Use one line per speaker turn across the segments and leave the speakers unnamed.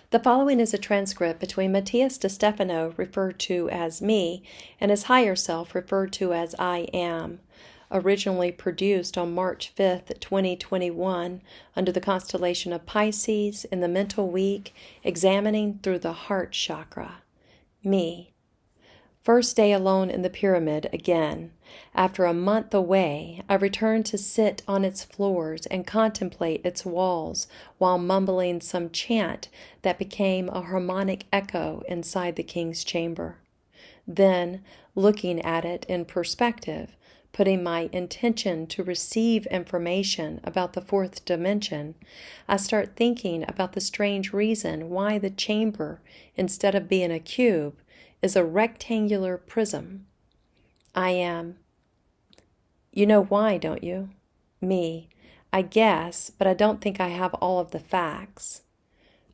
The following is a transcript between Matías De Stefano, referred to as me, and his higher self, referred to as I am, originally produced on March 5th, 2021, under the constellation of Pisces in the mental week, examining through the heart chakra. Me. First day alone in the pyramid again. After a month away, I returned to sit on its floors and contemplate its walls while mumbling some chant that became a harmonic echo inside the king's chamber. Then, looking at it in perspective, putting my intention to receive information about the fourth dimension, I start thinking about the strange reason why the chamber, instead of being a cube, is a rectangular prism. I am. You know why, don't you? Me. I guess, but I don't think I have all of the facts.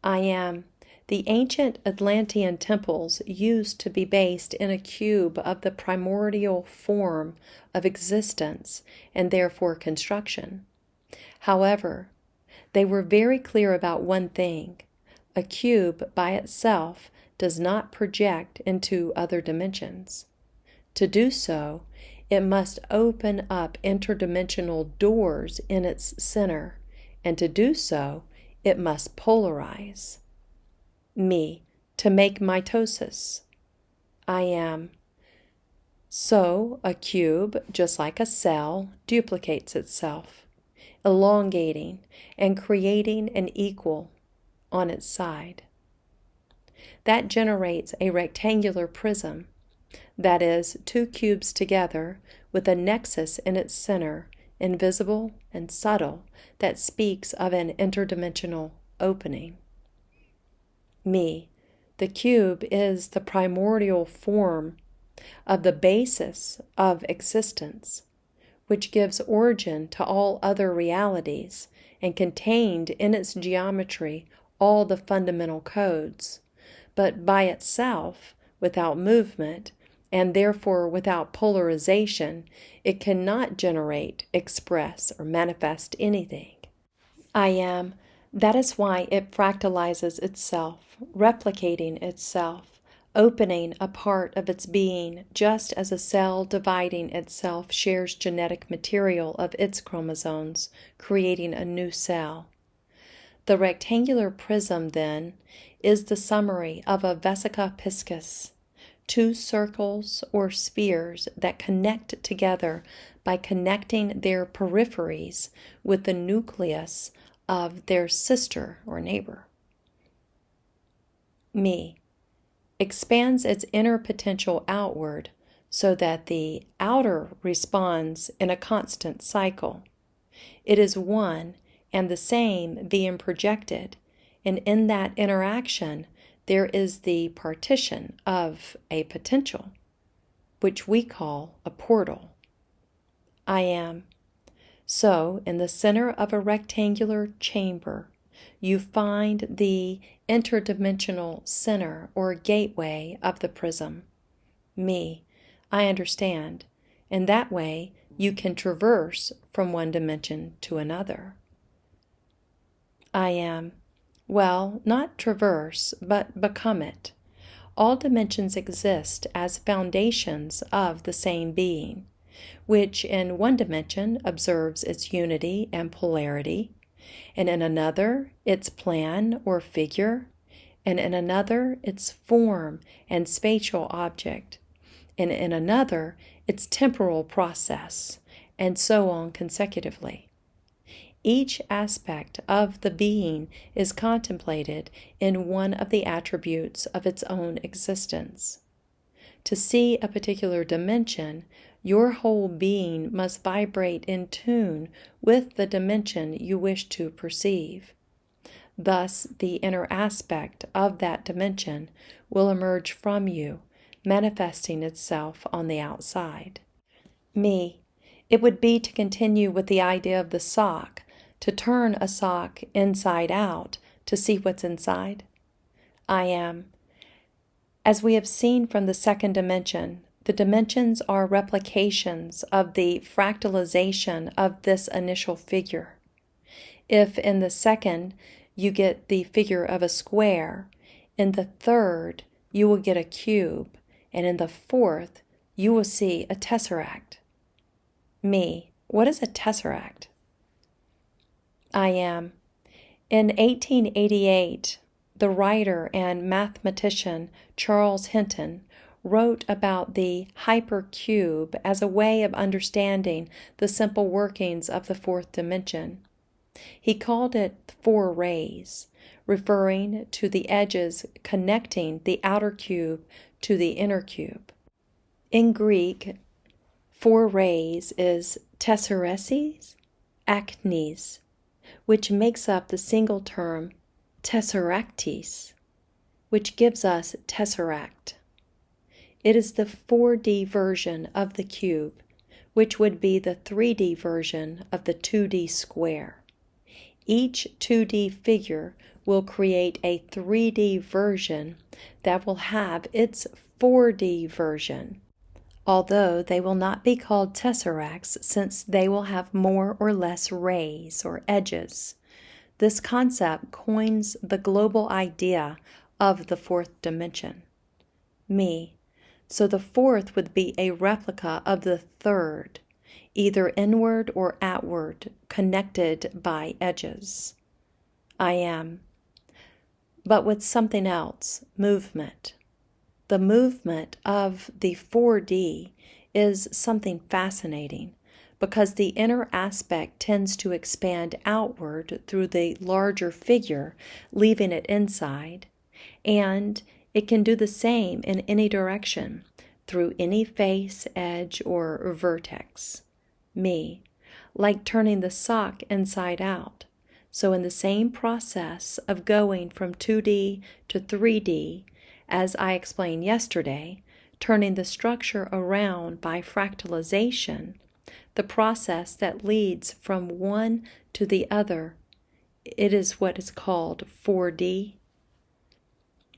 I am. The ancient Atlantean temples used to be based in a cube of the primordial form of existence and therefore construction. However, they were very clear about one thing. A cube by itself does not project into other dimensions. To do so, it must open up interdimensional doors in its center, and to do so, it must polarize. Me, to make mitosis. I am. So, a cube, just like a cell, duplicates itself, elongating and creating an equal on its side. That generates a rectangular prism, that is, two cubes together with a nexus in its center, invisible and subtle, that speaks of an interdimensional opening. Me, the cube, is the primordial form of the basis of existence, which gives origin to all other realities and contained in its geometry all the fundamental codes. But by itself, without movement, and therefore without polarization, it cannot generate, express, or manifest anything. I am. That is why it fractalizes itself, replicating itself, opening a part of its being, just as a cell dividing itself shares genetic material of its chromosomes, creating a new cell. The rectangular prism, then, is the summary of a vesica piscis, two circles or spheres that connect together by connecting their peripheries with the nucleus of their sister or neighbor. Me expands its inner potential outward so that the outer responds in a constant cycle. It is one and the same being projected, and in that interaction there is the partition of a potential, which we call a portal. I am. So, in the center of a rectangular chamber, you find the interdimensional center or gateway of the prism. Me, I understand. In that way, you can traverse from one dimension to another. I am. Well, not traverse, but become it. All dimensions exist as foundations of the same being, which in one dimension observes its unity and polarity, and in another its plan or figure, and in another its form and spatial object, and in another its temporal process, and so on consecutively. Each aspect of the being is contemplated in one of the attributes of its own existence. To see a particular dimension, your whole being must vibrate in tune with the dimension you wish to perceive. Thus, the inner aspect of that dimension will emerge from you, manifesting itself on the outside. Me, it would be to continue with the idea of the sock, to turn a sock inside out to see what's inside. I am. As we have seen from the second dimension, the dimensions are replications of the fractalization of this initial figure. If in the second you get the figure of a square. In the third, you will get a cube. And in the fourth, you will see a tesseract. Me, what is a tesseract? I am. In 1888, the writer and mathematician Charles Hinton wrote about the hypercube as a way of understanding the simple workings of the fourth dimension. He called it 4 rays, referring to the edges connecting the outer cube to the inner cube. In Greek, 4 rays is tesseresis acnes, which makes up the single term tesseractis, which gives us tesseract. It is the 4D version of the cube, which would be the 3D version of the 2D square. Each 2D figure will create a 3D version that will have its 4D version, although they will not be called tesseracts since they will have more or less rays or edges. This concept coins the global idea of the fourth dimension. Me. So the fourth would be a replica of the third, either inward or outward, connected by edges. I am. But with something else, movement. The movement of the 4D is something fascinating because the inner aspect tends to expand outward through the larger figure, leaving it inside, and it can do the same in any direction, through any face, edge, or vertex. Me, like turning the sock inside out. So in the same process of going from 2D to 3D, as I explained yesterday, turning the structure around by fractalization, the process that leads from one to the other, it is what is called 4D.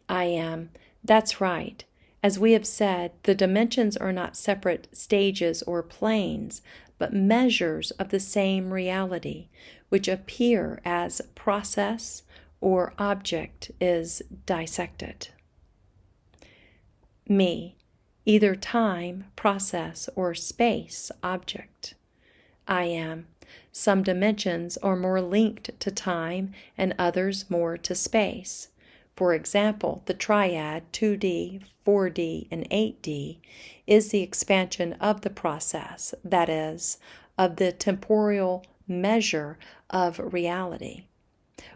I am. That's right. As we have said, the dimensions are not separate stages or planes, but measures of the same reality, which appear as process or object is dissected. Me, either time, process, or space, object. I am. Some dimensions are more linked to time and others more to space. For example, the triad 2D, 4D, and 8D is the expansion of the process, that is, of the temporal measure of reality,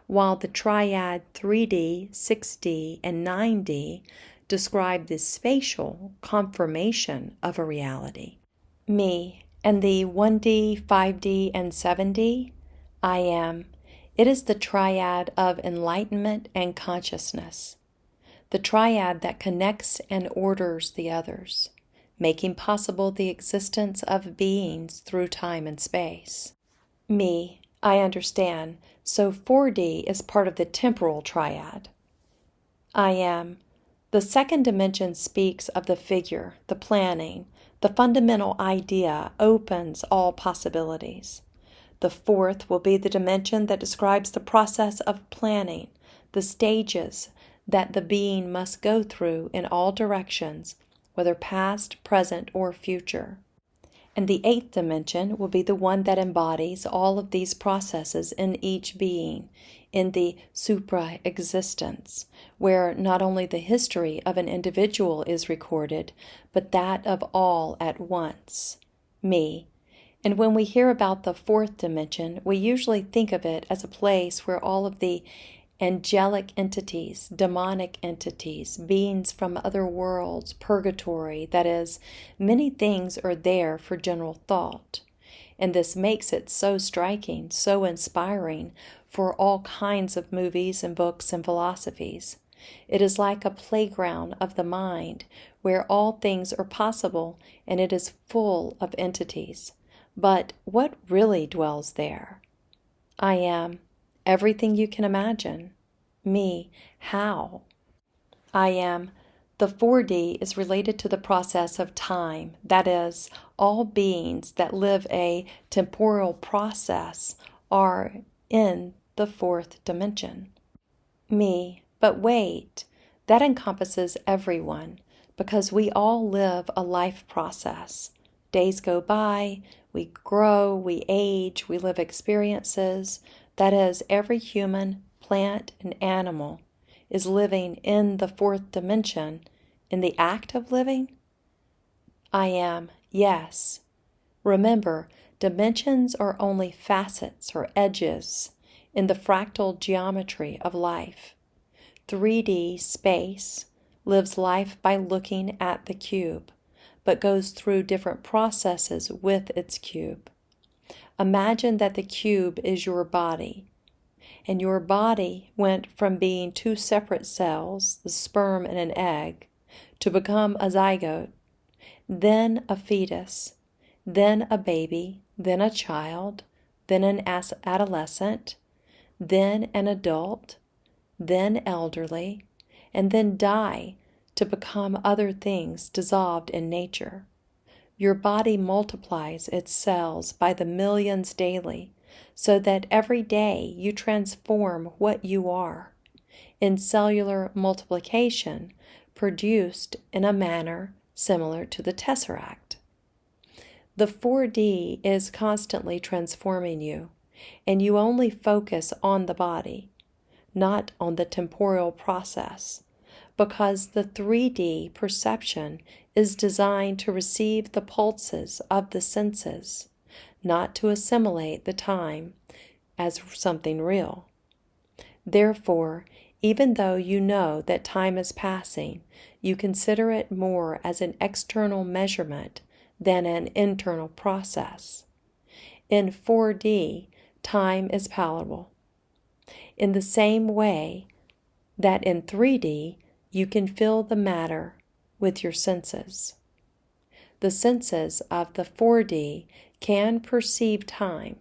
while the triad 3D, 6D, and 9D describe the spatial confirmation of a reality. Me, and the 1D, 5D, and 7D, I am. It is the triad of enlightenment and consciousness, the triad that connects and orders the others, making possible the existence of beings through time and space. Me, I understand, so 4D is part of the temporal triad. I am. The second dimension speaks of the figure, the planning, the fundamental idea opens all possibilities. The fourth will be the dimension that describes the process of planning, the stages that the being must go through in all directions, whether past, present, or future. And the eighth dimension will be the one that embodies all of these processes in each being, in the supra-existence, where not only the history of an individual is recorded, but that of all at once. Me. And when we hear about the fourth dimension, we usually think of it as a place where all of the angelic entities, demonic entities, beings from other worlds, purgatory, that is, many things are there for general thought. And this makes it so striking, so inspiring for all kinds of movies and books and philosophies. It is like a playground of the mind where all things are possible and it is full of entities. But what really dwells there? I am. Everything you can imagine. Me. How? I am. The 4D is related to the process of time. That is, all beings that live a temporal process are in the fourth dimension. Me, but wait, that encompasses everyone, because we all live a life process. Days go by, we grow, we age, we live experiences. That is, every human, plant, and animal is living in the fourth dimension, in the act of living. I am, yes. Remember, dimensions are only facets or edges in the fractal geometry of life. 3D space lives life by looking at the cube, but goes through different processes with its cube. Imagine that the cube is your body, and your body went from being two separate cells, the sperm and an egg, to become a zygote, then a fetus, then a baby, then a child, then an adolescent, then an adult, then elderly, and then die to become other things dissolved in nature. Your body multiplies its cells by the millions daily, so that every day you transform what you are in cellular multiplication produced in a manner similar to the tesseract. The 4D is constantly transforming you, and you only focus on the body, not on the temporal process, because the 3D perception is designed to receive the pulses of the senses, not to assimilate the time as something real. Therefore, even though you know that time is passing, you consider it more as an external measurement than an internal process. In 4D, time is palatable, in the same way that in 3D, you can feel the matter with your senses. The senses of the 4D can perceive time,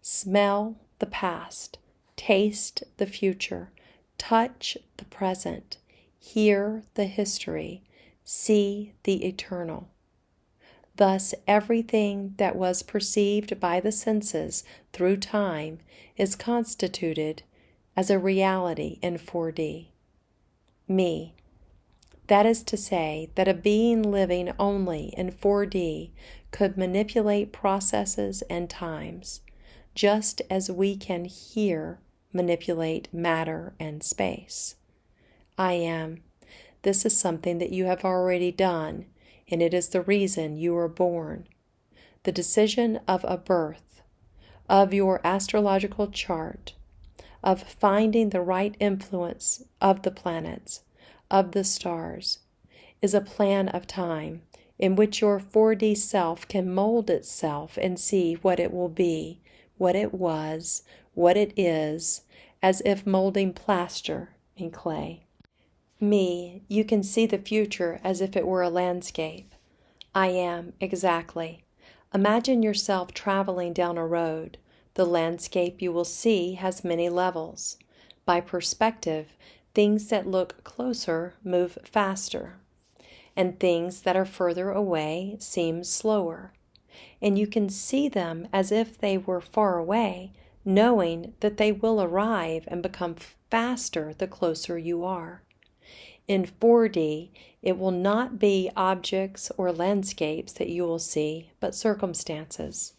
smell the past, taste the future, touch the present, hear the history, see the eternal. Thus, everything that was perceived by the senses through time is constituted as a reality in 4D. Me. That is to say that a being living only in 4D could manipulate processes and times, just as we can here manipulate matter and space. I am. This is something that you have already done, and it is the reason you were born. The decision of a birth, of your astrological chart, of finding the right influence of the planets, of the stars, is a plan of time in which your 4D self can mold itself and see what it will be, what it was, what it is, as if molding plaster in clay. Me, you can see the future as if it were a landscape. I am, exactly. Imagine yourself traveling down a road. The landscape you will see has many levels. By perspective, things that look closer move faster, and things that are further away seem slower. And you can see them as if they were far away, knowing that they will arrive and become faster the closer you are. In 4D, it will not be objects or landscapes that you will see, but circumstances.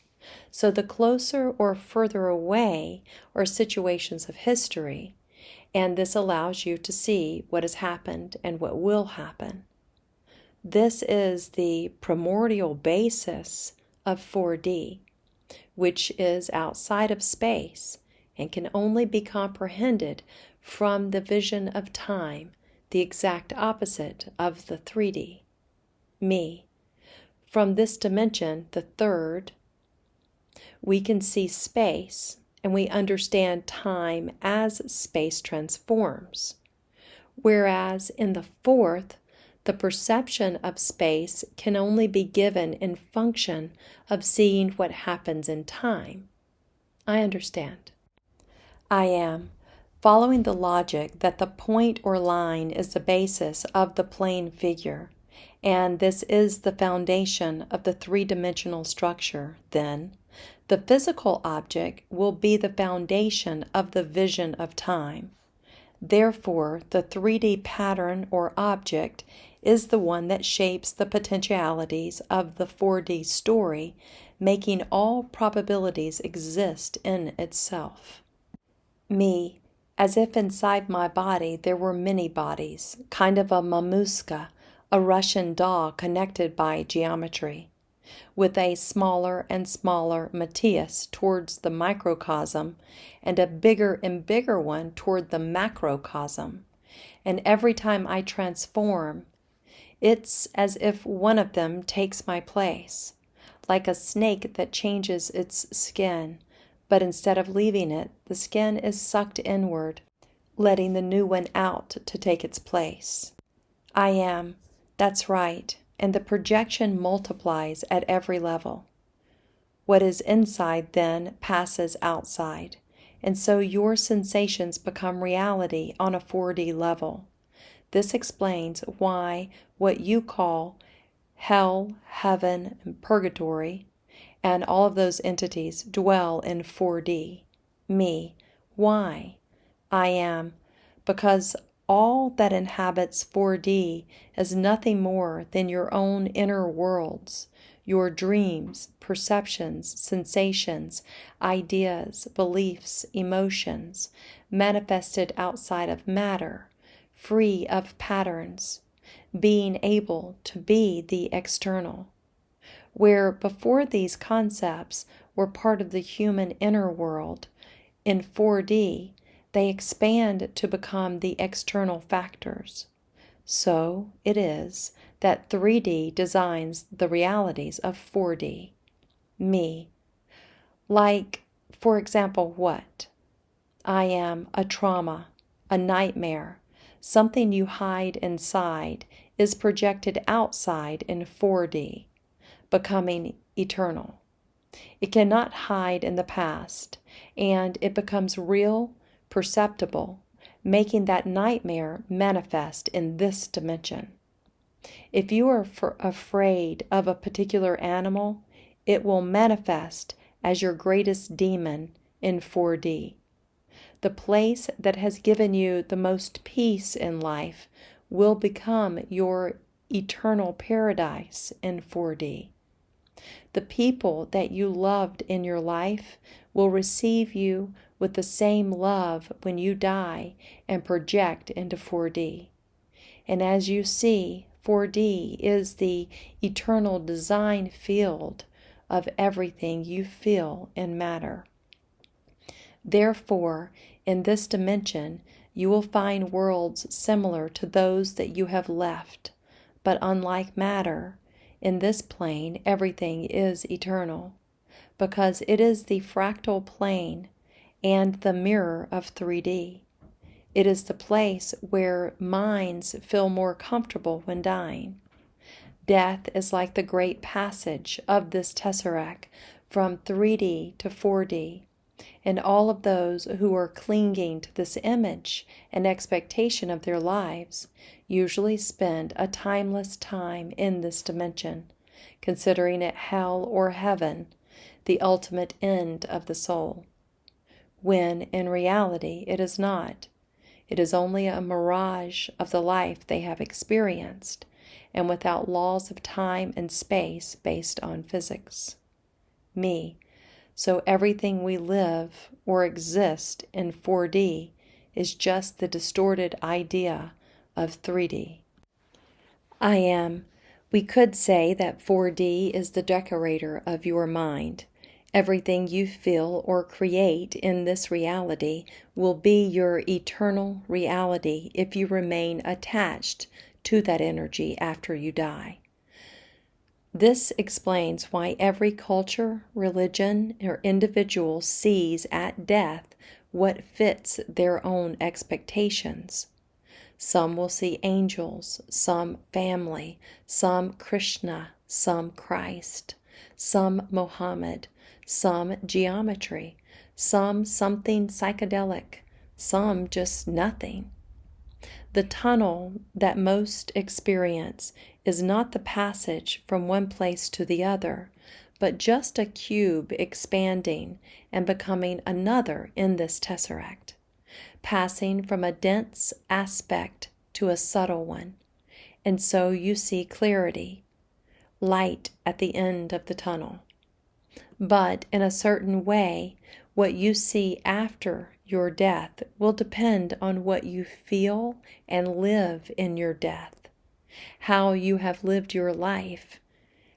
So the closer or further away are situations of history, and this allows you to see what has happened and what will happen. This is the primordial basis of 4D, which is outside of space and can only be comprehended from the vision of time, the exact opposite of the 3D. Me. From this dimension, the third, we can see space, and we understand time as space transforms. Whereas in the fourth, the perception of space can only be given in function of seeing what happens in time. I understand. I am. Following the logic that the point or line is the basis of the plane figure, and this is the foundation of the three-dimensional structure, then, The physical object will be the foundation of the vision of time. Therefore, the 3D pattern or object is the one that shapes the potentialities of the 4D story, making all probabilities exist in itself. Me, as if inside my body there were many bodies, kind of a mamushka, a Russian doll connected by geometry, with a smaller and smaller Matias towards the microcosm and a bigger and bigger one toward the macrocosm. And every time I transform, it's as if one of them takes my place, like a snake that changes its skin, but instead of leaving it, the skin is sucked inward, letting the new one out to take its place. I am, that's right, and the projection multiplies at every level. What is inside then passes outside, and so your sensations become reality on a 4D level. This explains why what you call hell, heaven, and purgatory, and all of those entities dwell in 4D. Me. Why? I am. Because all that inhabits 4D is nothing more than your own inner worlds, your dreams, perceptions, sensations, ideas, beliefs, emotions, manifested outside of matter, free of patterns, being able to be the external. Where before these concepts were part of the human inner world, in 4D, they expand to become the external factors. So it is that 3D designs the realities of 4D. Me. Like, for example, what? I am a trauma, a nightmare. Something you hide inside is projected outside in 4D, becoming eternal. It cannot hide in the past, and it becomes real, perceptible, making that nightmare manifest in this dimension. If you are afraid of a particular animal, it will manifest as your greatest demon in 4D. The place that has given you the most peace in life will become your eternal paradise in 4D. The people that you loved in your life will receive you with the same love when you die and project into 4D. And as you see, 4D is the eternal design field of everything you feel in matter. Therefore, in this dimension, you will find worlds similar to those that you have left, but unlike matter, in this plane everything is eternal, because it is the fractal plane and the mirror of 3D. It is the place where minds feel more comfortable when dying. Death is like the great passage of this tesseract from 3D to 4D, and all of those who are clinging to this image and expectation of their lives usually spend a timeless time in this dimension, considering it hell or heaven, the ultimate end of the soul, when in reality it is not. It is only a mirage of the life they have experienced, and without laws of time and space based on physics. Me. So everything we live or exist in 4D is just the distorted idea of 3D. I am. We could say that 4D is the decorator of your mind. Everything you feel or create in this reality will be your eternal reality if you remain attached to that energy after you die. This explains why every culture, religion, or individual sees at death what fits their own expectations. Some will see angels, some family, some Krishna, some Christ, some Mohammed, some geometry, some something psychedelic, some just nothing. The tunnel that most experience is not the passage from one place to the other, but just a cube expanding and becoming another in this tesseract, passing from a dense aspect to a subtle one. And so you see clarity, light at the end of the tunnel. But in a certain way, what you see after your death will depend on what you feel and live in your death, how you have lived your life,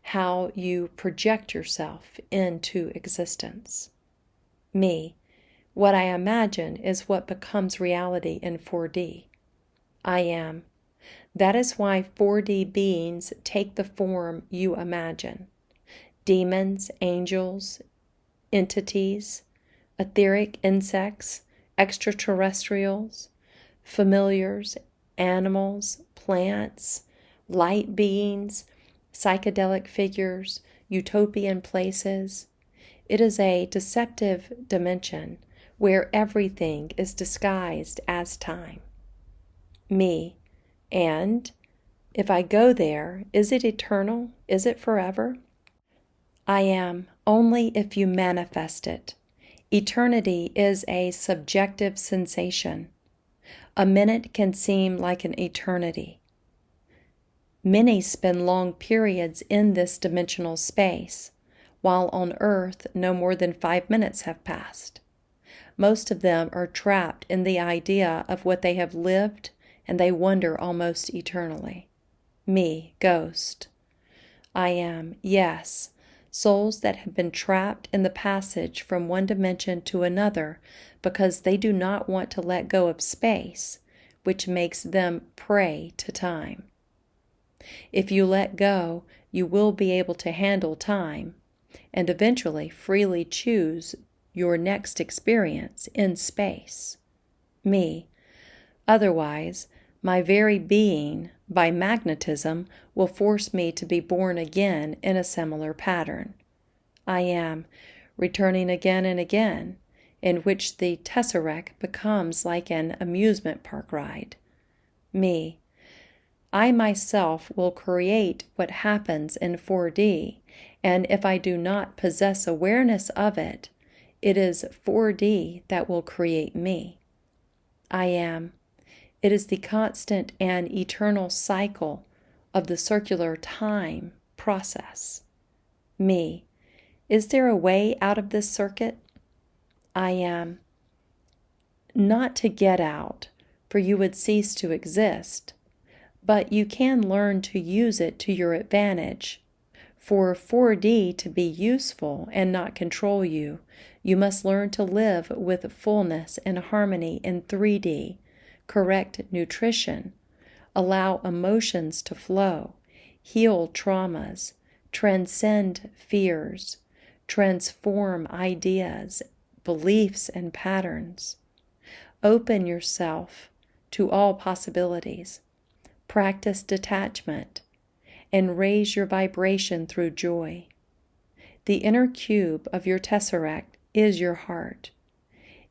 how you project yourself into existence. Me, what I imagine is what becomes reality in 4D. I am. That is why 4D beings take the form you imagine. Demons, angels, entities, etheric insects, extraterrestrials, familiars, animals, plants, light beings, psychedelic figures, utopian places. It is a deceptive dimension where everything is disguised as time. Me. And if I go there, is it eternal? Is it forever? I am, only if you manifest it. Eternity is a subjective sensation. A minute can seem like an eternity. Many spend long periods in this dimensional space, while on Earth no more than 5 minutes have passed. Most of them are trapped in the idea of what they have lived, and they wonder almost eternally. Me, ghost. I am, yes, souls that have been trapped in the passage from one dimension to another because they do not want to let go of space, which makes them prey to time. If you let go, you will be able to handle time and eventually freely choose your next experience in space. Me. Otherwise, my very being, by magnetism, will force me to be born again in a similar pattern. I am, returning again and again, in which the tesseract becomes like an amusement park ride. Me. I myself will create what happens in 4D, and if I do not possess awareness of it, it is 4D that will create me. I am. It is the constant and eternal cycle of the circular time process. Me. Is there a way out of this circuit? I am. Not to get out, for you would cease to exist, but you can learn to use it to your advantage. For 4D to be useful and not control you, you must learn to live with fullness and harmony in 3D, correct nutrition, allow emotions to flow, heal traumas, transcend fears, transform ideas, beliefs, and patterns. Open yourself to all possibilities. Practice detachment and raise your vibration through joy. The inner cube of your tesseract is your heart.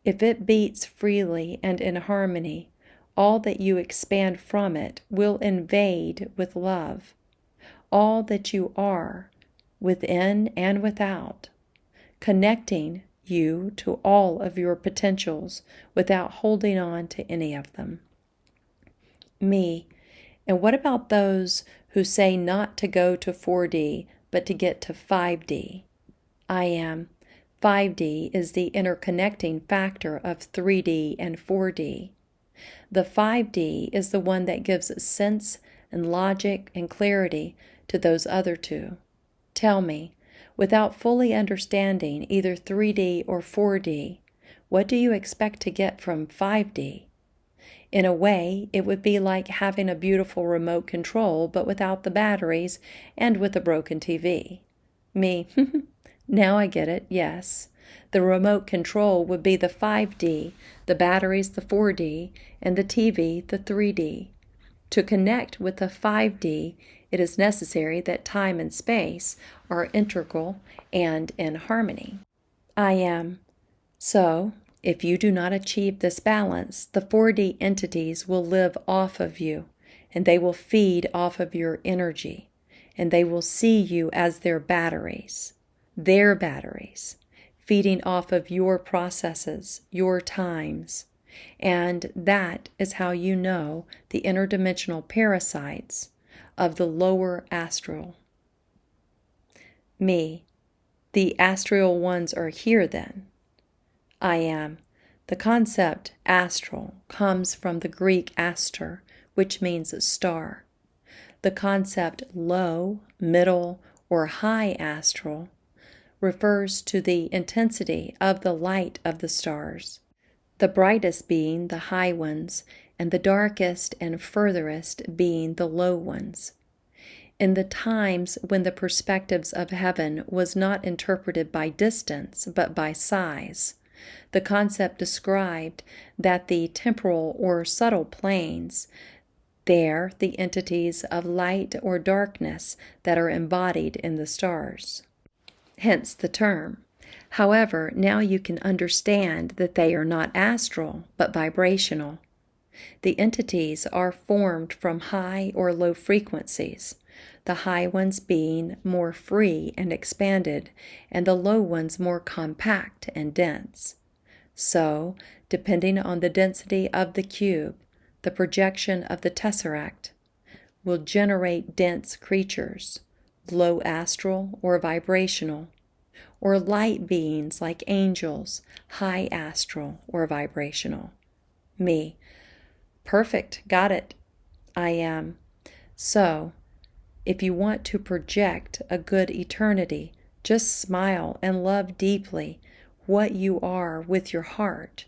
If it beats freely and in harmony, all that you expand from it will invade with love. All that you are, within and without, connecting you to all of your potentials without holding on to any of them. Me. And what about those who say not to go to 4D, but to get to 5D? I am. 5D is the interconnecting factor of 3D and 4D. The 5D is the one that gives sense and logic and clarity to those other two. Tell me, without fully understanding either 3D or 4D, what do you expect to get from 5D? In a way, it would be like having a beautiful remote control, but without the batteries and with a broken TV. Me, now I get it, yes. The remote control would be the 5D, the batteries the 4D, and the TV the 3D. To connect with the 5D, it is necessary that time and space are integral and in harmony. I am. So, if you do not achieve this balance, the 4D entities will live off of you, and they will feed off of your energy, and they will see you as their batteries. their batteries, feeding off of your processes, your times. And that is how you know the interdimensional parasites of the lower astral. Me, the astral ones are here then. I am. The concept astral comes from the Greek aster, which means star. The concept low, middle, or high astral refers to the intensity of the light of the stars, the brightest being the high ones, and the darkest and furthest being the low ones. In the times when the perspectives of heaven was not interpreted by distance, but by size, the concept described that the temporal or subtle planes, there the entities of light or darkness that are embodied in the stars. Hence the term. However, now you can understand that they are not astral, but vibrational. The entities are formed from high or low frequencies, the high ones being more free and expanded, and the low ones more compact and dense. So, depending on the density of the cube, the projection of the tesseract will generate dense creatures, low astral or vibrational, or light beings like angels, high astral or vibrational. Me. Perfect. Got it. I am. So, if you want to project a good eternity, just smile and love deeply what you are with your heart,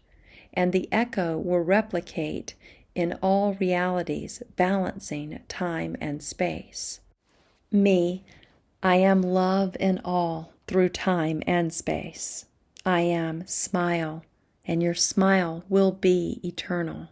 and the echo will replicate in all realities, balancing time and space. Me, I am love in all through time and space. I am smile, and your smile will be eternal.